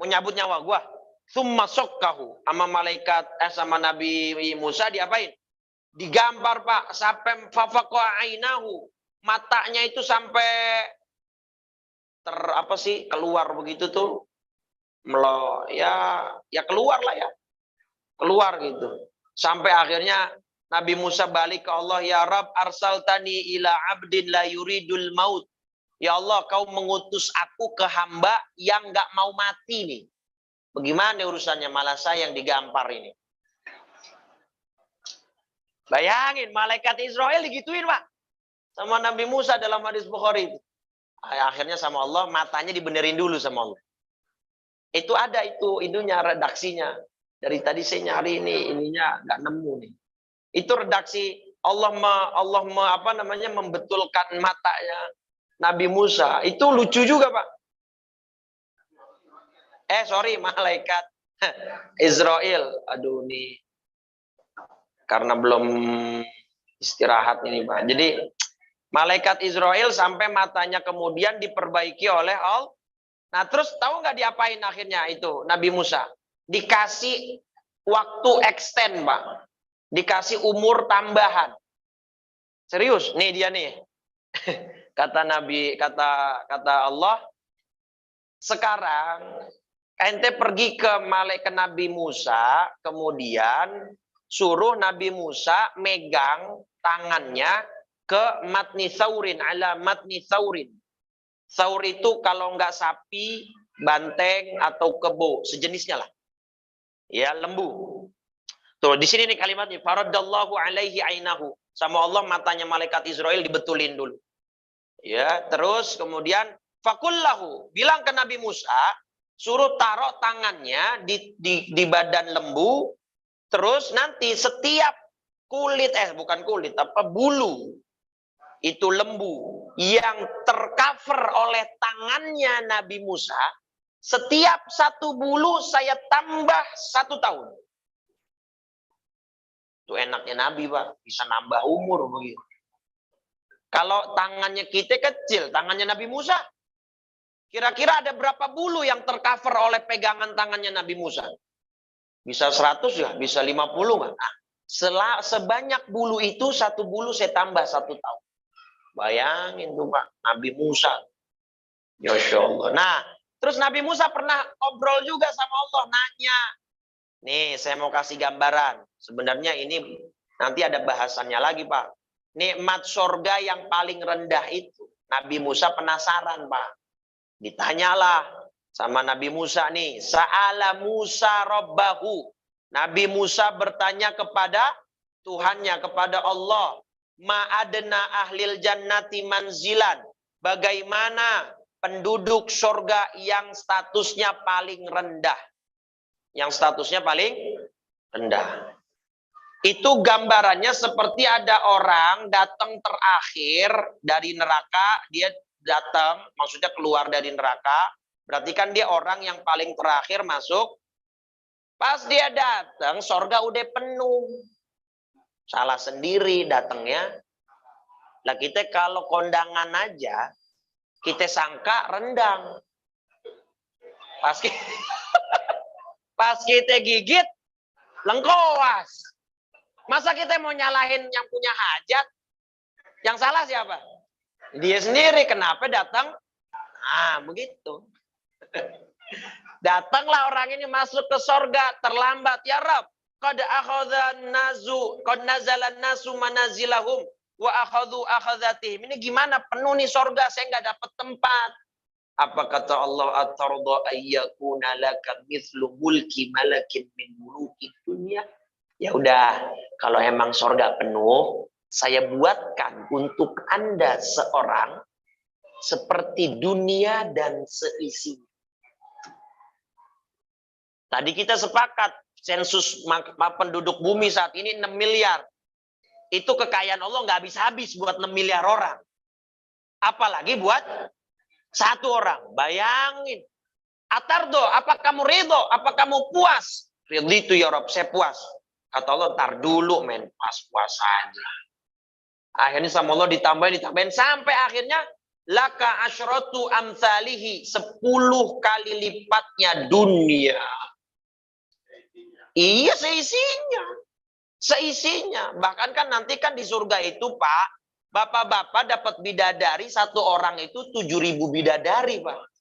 Mau nyabut nyawa gua. Summa sokkahu. Sama Nabi Musa diapain? Digampar, Pak, sampai fafaqa ainahu. Matanya itu sampai keluar begitu tuh. Ya keluar lah ya. Keluar gitu. Sampai akhirnya Nabi Musa balik ke Allah, ya Rabb arsaltani ila abdin la yuridul maut. Ya Allah, kau mengutus aku ke hamba yang nggak mau mati nih. Bagaimana urusannya, malah saya yang digampar ini. Bayangin, malaikat Israel digituin Pak. Sama Nabi Musa dalam hadis Bukhari itu. Akhirnya sama Allah, matanya dibenerin dulu sama Allah. Itu ada itu ininya, redaksinya. Dari tadi saya nyari ininya nggak nemu nih. Itu redaksi Allah membetulkan matanya Nabi Musa. Itu lucu juga, Pak. Sorry, malaikat Israel. Aduh nih. Karena belum istirahat ini, Pak. Jadi malaikat Israel sampai matanya kemudian diperbaiki oleh Allah. Nah, terus tahu nggak diapain akhirnya itu Nabi Musa? Dikasih waktu extend, Pak. Dikasih umur tambahan. Serius, nih dia nih. Kata Allah, sekarang ente pergi ke malaikat Nabi Musa, kemudian suruh Nabi Musa megang tangannya ke matni saurin, ala matni saurin. Saur itu kalau nggak sapi, banteng atau kebo, sejenisnya lah. Ya, lembu. Tuh, di sini nih kalimatnya, faradallahu alaihi ainahu. Sama Allah matanya malaikat Israel dibetulin dulu. Ya, terus kemudian fakullahu, bilang ke Nabi Musa, suruh taruh tangannya di badan lembu, terus nanti setiap kulit, bukan kulit, bulu itu lembu yang tercover oleh tangannya Nabi Musa, setiap satu bulu saya tambah 1 tahun. Itu enaknya Nabi, Pak, bisa nambah umur begitu. Kalau tangannya kita kecil, tangannya Nabi Musa, kira-kira ada berapa bulu yang tercover oleh pegangan tangannya Nabi Musa? Bisa 100 ya, bisa 50 nggak? Nah, sebanyak bulu itu, satu bulu saya tambah 1 tahun. Bayangin tuh, Pak, Nabi Musa. Masya Allah. Nah, terus Nabi Musa pernah ngobrol juga sama Allah, nanya. Nih, saya mau kasih gambaran. Sebenarnya ini nanti ada bahasannya lagi, Pak. Nikmat surga yang paling rendah itu. Nabi Musa penasaran, Pak. Ditanyalah sama Nabi Musa nih. Sa'ala Musa Rabbahu. Nabi Musa bertanya kepada Tuhannya, kepada Allah. Ma'adna ahlil jannati manzilan. Bagaimana penduduk surga yang statusnya paling rendah? Yang statusnya paling rendah. Itu gambarannya seperti ada orang datang terakhir dari neraka. Dia datang, maksudnya keluar dari neraka. Berarti kan dia orang yang paling terakhir masuk. Pas dia datang, surga udah penuh. Salah sendiri datangnya. Lah kita kalau kondangan aja, kita sangka rendang. Pas kita gigit, lengkoas. Masa kita mau nyalahin yang punya hajat? Yang salah siapa? Dia sendiri. Kenapa datang? Nah, begitu. Datanglah orang ini masuk ke surga terlambat. Ya Rabb, qad nazalan nasu manazilahum wa akhadhu akhadzatihim. Ini gimana? Penuh nih surga, saya nggak dapat tempat. Apa kata Allah, atarda ayyakuna laka mithlu mulki malakin min muluki dunya? Ya udah, kalau emang surga penuh, saya buatkan untuk Anda seorang seperti dunia dan seisinya. Tadi kita sepakat sensus penduduk bumi saat ini 6 miliar. Itu kekayaan Allah nggak habis-habis buat 6 miliar orang. Apalagi buat 1 orang. Bayangin. Atardo, apa kamu ridho? Apa kamu puas? Ridhitu ya Rabb, saya puas. Kata Allah, ntar dulu men, puas-puas aja. Akhirnya sama Allah ditambahin. Sampai akhirnya, laka asyratu amthalihi, 10 kali lipatnya dunia. Iya, seisinya. Bahkan kan nanti kan di surga itu, Pak, bapak-bapak dapat bidadari, 1 orang itu 7.000 bidadari, Pak.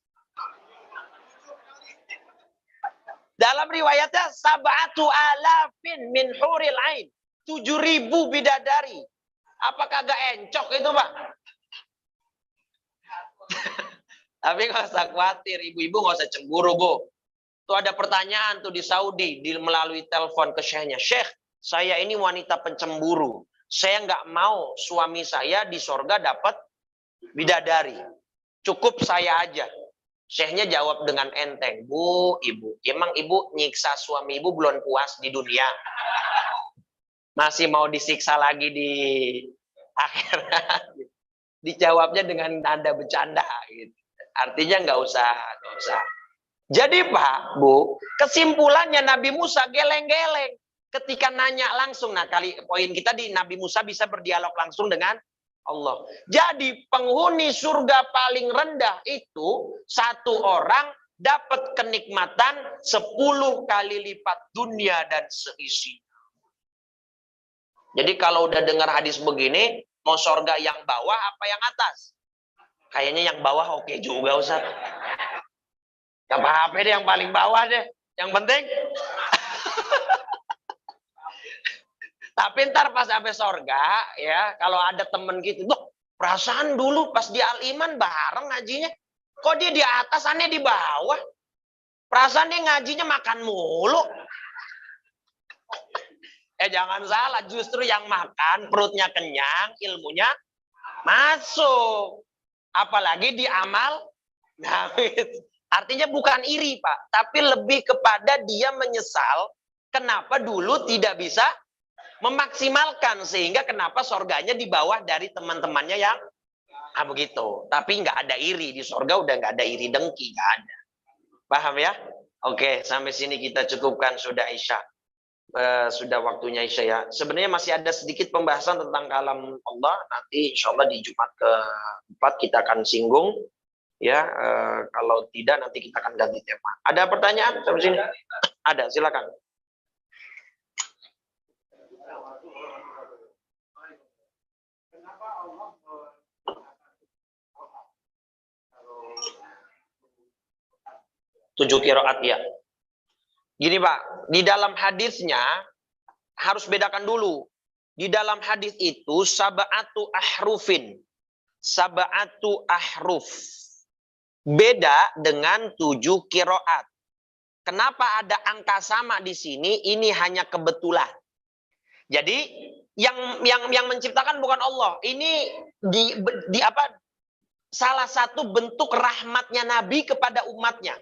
Dalam riwayatnya, sab'atu alafin min huril ain. 7.000 bidadari. Apakah gak encok itu, Pak? Tapi nggak usah khawatir, ibu-ibu nggak usah cemburu, Bu. Tuh ada pertanyaan tuh di Saudi melalui telepon ke syekhnya. Syekh, saya ini wanita pencemburu. Saya nggak mau suami saya di surga dapat bidadari. Cukup saya aja. Syekhnya jawab dengan enteng, Bu, Ibu, emang Ibu nyiksa suami Ibu belum puas di dunia? Masih mau disiksa lagi di akhirat? Dijawabnya dengan nada bercanda gitu. Artinya nggak usah. Jadi Pak, Bu, kesimpulannya Nabi Musa geleng-geleng ketika nanya langsung. Nah, kali poin kita di Nabi Musa bisa berdialog langsung dengan Allah. Jadi penghuni surga paling rendah itu satu orang dapat kenikmatan 10 kali lipat dunia dan seisi. Jadi kalau udah dengar hadis begini, mau surga yang bawah apa yang atas? Kayaknya yang bawah oke juga, Ustaz. Gak apa-apa deh, yang paling bawah deh. Yang penting. Tapi ntar pas sampai surga, ya, kalau ada temen gitu, Dok, perasaan dulu pas di Al-Iman bareng ngajinya, kok dia di atas, aneh di bawah? Perasaan dia ngajinya makan mulu. Jangan salah, justru yang makan, perutnya kenyang, ilmunya masuk. Apalagi di amal. Nah, artinya bukan iri, Pak. Tapi lebih kepada dia menyesal kenapa dulu tidak bisa memaksimalkan. Sehingga kenapa surganya di bawah dari teman-temannya yang begitu. Tapi nggak ada iri. Di surga udah nggak ada iri dengki. Nggak ada. Paham ya? Oke, sampai sini kita cukupkan, sudah Isya. Sudah waktunya Isya ya. Sebenarnya masih ada sedikit pembahasan tentang kalam Allah. Nanti insya Allah di Jumat ke-4 kita akan singgung. Ya, kalau tidak nanti kita akan ganti tema. Ada pertanyaan sampai sini? Ada, silakan. Tujuh qiraat ya. Gini Pak, di dalam hadisnya harus bedakan dulu. Di dalam hadis itu sab'atu ahrufin. Sab'atu ahruf. Beda dengan 7 qiraat. Kenapa ada angka sama di sini? Ini hanya kebetulan. Jadi yang menciptakan bukan Allah. Ini di apa? Salah satu bentuk rahmatnya Nabi kepada umatnya.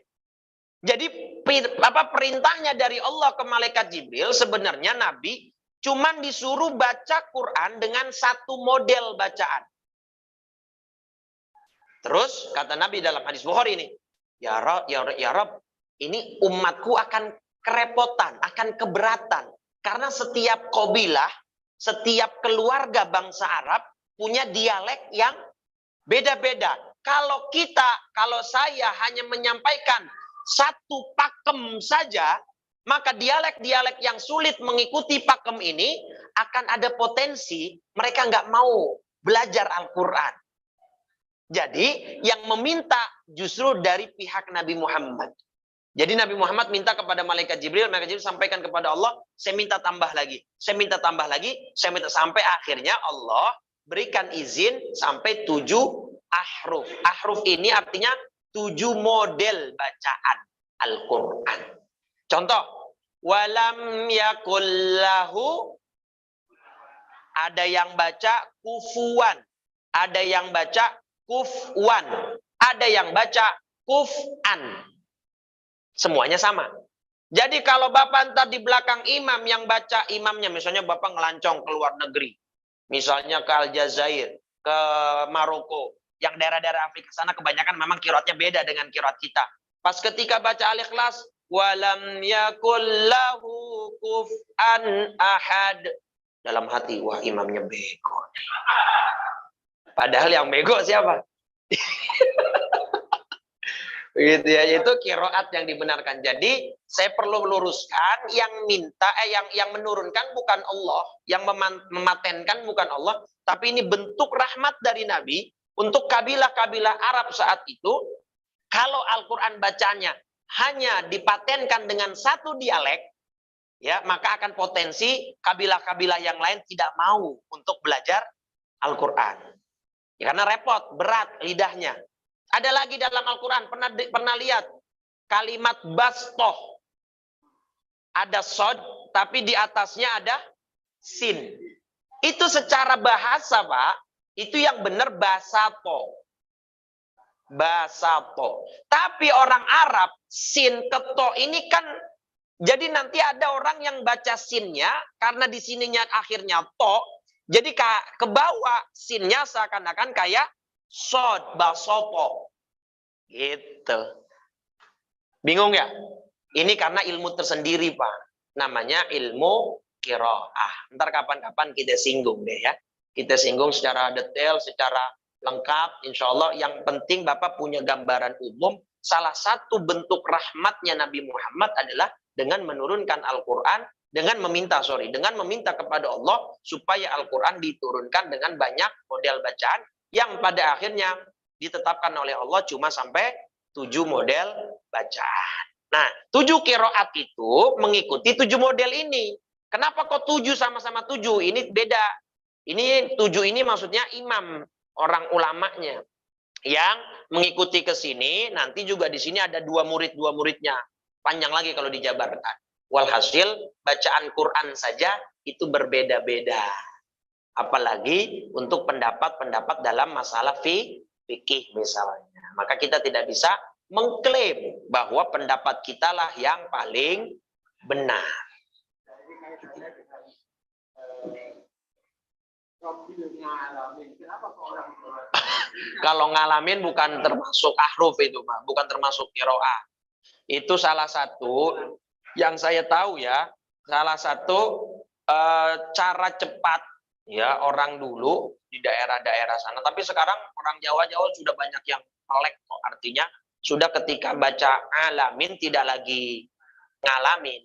Jadi perintahnya dari Allah ke malaikat Jibril, sebenarnya Nabi cuman disuruh baca Quran dengan satu model bacaan. Terus kata Nabi dalam hadis Bukhari ini, ya Rabb, ini umatku akan kerepotan, akan keberatan. Karena setiap kabilah, setiap keluarga bangsa Arab punya dialek yang beda-beda. Kalau saya hanya menyampaikan satu pakem saja, maka dialek-dialek yang sulit mengikuti pakem ini akan ada potensi mereka nggak mau belajar Al-Quran. Jadi yang meminta justru dari pihak Nabi Muhammad. Jadi Nabi Muhammad minta kepada malaikat Jibril sampaikan kepada Allah, saya minta tambah lagi, saya minta tambah lagi, saya minta sampai akhirnya Allah berikan izin sampai 7 ahruf. Ahruf ini artinya 7 model bacaan Al-Quran. Contoh, walam yakullahu, ada yang baca kufuwan, ada yang baca kufwan, ada yang baca kuf'an. Semuanya sama. Jadi kalau Bapak ntar di belakang imam yang baca imamnya, misalnya Bapak ngelancong ke luar negeri, misalnya ke Aljazair, ke Maroko, yang daerah-daerah Afrika sana kebanyakan memang qiraatnya beda dengan qiraat kita. Pas ketika baca Al-Ikhlas, walam yakullahu kuf'an ahad, dalam hati, wah imamnya bego. Padahal yang bego siapa? Begitu ya, itu qiraat yang dibenarkan. Jadi saya perlu meluruskan, yang minta yang menurunkan bukan Allah, yang mematenkan bukan Allah, tapi ini bentuk rahmat dari Nabi untuk kabilah-kabilah Arab saat itu. Kalau Al-Qur'an bacanya hanya dipatenkan dengan satu dialek, ya, maka akan potensi kabilah-kabilah yang lain tidak mau untuk belajar Al-Qur'an. Ya, karena repot, berat lidahnya. Ada lagi dalam Al-Quran, pernah lihat kalimat bastoh. Ada sod, tapi di atasnya ada sin. Itu secara bahasa, Pak, itu yang benar basato. basato. Tapi orang Arab, sin ke to ini kan, jadi nanti ada orang yang baca sinnya, karena di sininya akhirnya to, jadi ke bawah sinnya seakan-akan kayak sod, basoto. Gitu. Bingung ya? Ini karena ilmu tersendiri, Pak. Namanya ilmu qiraah. Ntar kapan-kapan kita singgung deh ya. Kita singgung secara detail, secara lengkap. Insya Allah yang penting Bapak punya gambaran umum. Salah satu bentuk rahmatnya Nabi Muhammad adalah dengan menurunkan Al-Quran, dengan meminta kepada Allah supaya Al-Quran diturunkan dengan banyak model bacaan yang pada akhirnya ditetapkan oleh Allah cuma sampai 7 model bacaan. Nah, 7 qiraat itu mengikuti 7 model ini. Kenapa kok 7 sama-sama 7? Ini beda. Ini 7 ini maksudnya imam, orang ulamanya. Yang mengikuti ke sini, nanti juga di sini ada 2 muridnya. Panjang lagi kalau dijabarkan. Walhasil, bacaan Quran saja itu berbeda-beda. Apalagi untuk pendapat-pendapat dalam masalah fikih misalnya. Maka kita tidak bisa mengklaim bahwa pendapat kita lah yang paling benar. Kalau ngalamin bukan termasuk ahruf itu, Pak, bukan termasuk qiraah. Itu salah satu yang saya tahu ya, salah satu cara cepat ya orang dulu di daerah-daerah sana. Tapi sekarang orang Jawa sudah banyak yang melek kok. Artinya sudah ketika baca alamin tidak lagi ngalamin.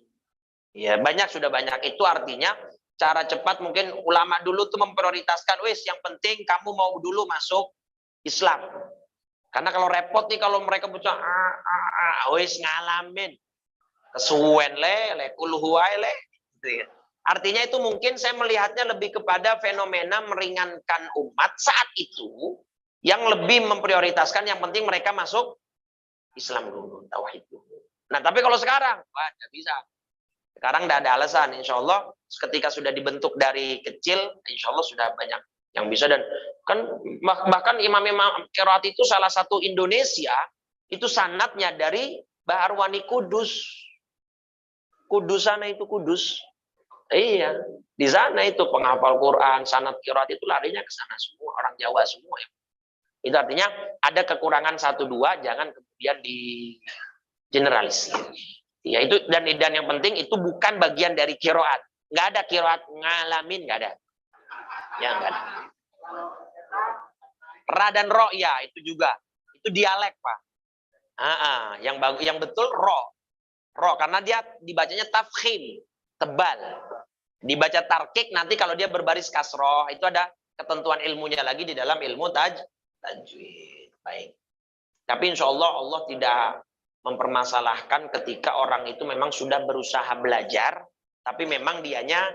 Ya, sudah banyak. Itu artinya cara cepat mungkin ulama dulu tuh memprioritaskan, wis yang penting kamu mau dulu masuk Islam. Karena kalau repot nih kalau mereka baca wis ngalamin. Kesuwen le kulhuwai le. Gitu ya. Artinya itu mungkin saya melihatnya lebih kepada fenomena meringankan umat saat itu yang lebih memprioritaskan yang penting mereka masuk Islam dulu, tauhid dulu. Nah, tapi kalau sekarang, wah, tidak bisa. Sekarang tidak ada alasan. Insya Allah, ketika sudah dibentuk dari kecil, insya Allah sudah banyak yang bisa. Dan kan bahkan imam-imam qiraat itu salah satu Indonesia, itu sanadnya dari Baharwani Kudus. Kudus sana itu Kudus. Iya, di sana itu penghafal Quran, sanad qiraat itu larinya ke sana semua, orang Jawa semua. Itu artinya ada kekurangan 1-2, jangan kemudian di generalisir. Ya itu dan yang penting itu bukan bagian dari qiraat. Nggak ada qiraat ngalamin, nggak ada. Ya nggak ada. Ra dan ro ya itu juga. Itu dialek, Pak. Yang bagus, yang betul ro. Ro karena dia dibacanya tafkhim, tebal. Dibaca tarkik nanti kalau dia berbaris kasroh, itu ada ketentuan ilmunya lagi di dalam ilmu tajwid. Baik. Tapi insya Allah Allah tidak mempermasalahkan ketika orang itu memang sudah berusaha belajar, tapi memang dianya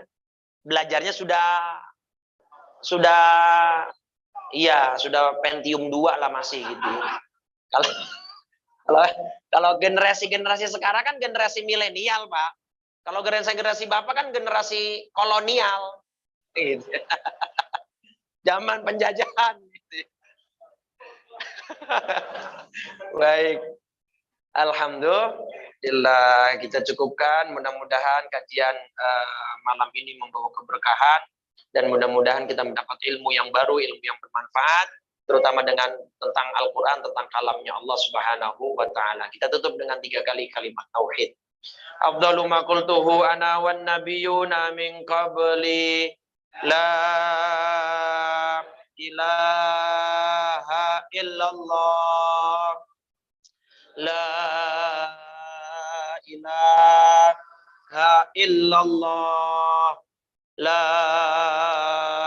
belajarnya sudah Pentium 2 lah masih gitu. Kalau generasi sekarang kan generasi milenial, Pak. Kalau generasi Bapak kan generasi kolonial. Gitu. Zaman penjajahan gitu. Baik. Alhamdulillah kita cukupkan. Mudah-mudahan kajian malam ini membawa keberkahan dan mudah-mudahan kita mendapat ilmu yang baru, ilmu yang bermanfaat, terutama dengan tentang Al-Quran, tentang kalamnya Allah Subhanahu wa Ta'ala. Kita tutup dengan 3 kali kalimat tauhid. Afdalu ma qultuhu ana wan nabiyyuna min qabli la ilaha illallah la ilaha illallah la